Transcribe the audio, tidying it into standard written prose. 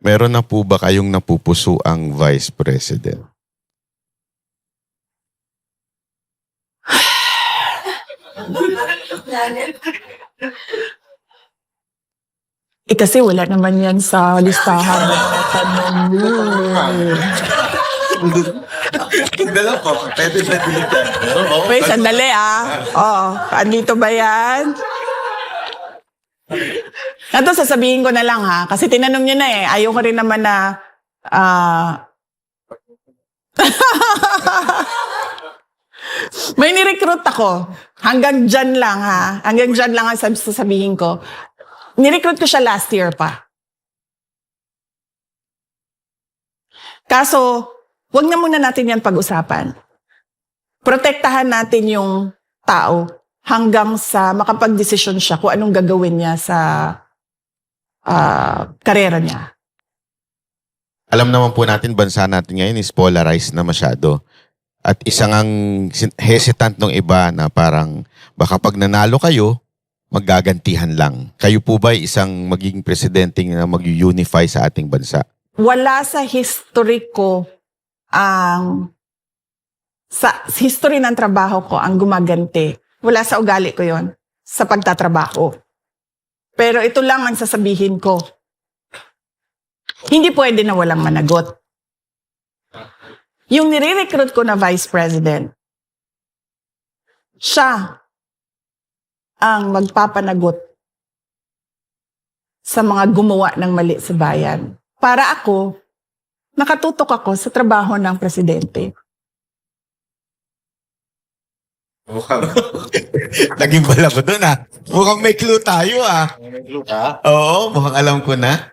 Meron na po ba kayong napupuso ang Vice President? Kasi wala naman yan sa listahan ng mga tanong mo. Dala po, pwede na dito. Wait, sandali Oo, andito ba yan? Ito, sasabihin ko na lang kasi tinanong niyo na Ayaw ko rin naman na may nirecruit ako. Hanggang dyan lang Hanggang dyan lang ang sasabihin ko. Nirecruit ko siya last year pa. Kaso, wag na muna natin yan pag-usapan. Protektahan natin yung tao hanggang sa makapag-desisyon siya kung anong gagawin niya sa karera niya. Alam naman po natin, bansa natin ngayon is polarized na masyado. At isang ang hesitant ng iba na parang baka pag nanalo kayo, maggagantihan lang. Kayo po ba isang magiging presidente na mag-unify sa ating bansa? Wala sa history ko sa history ng trabaho ko ang gumaganti. Wala sa ugali ko yon sa pagtatrabaho. Pero ito lang ang sasabihin ko. Hindi pwede na walang managot. Yung nire-recruit ko na Vice President, siya ang magpapanagot sa mga gumawa ng mali sa bayan. Para ako, nakatutok ako sa trabaho ng presidente. Mukhang naging bala ko doon Mukhang may clue tayo May clue ka? Oo, mukhang alam ko na.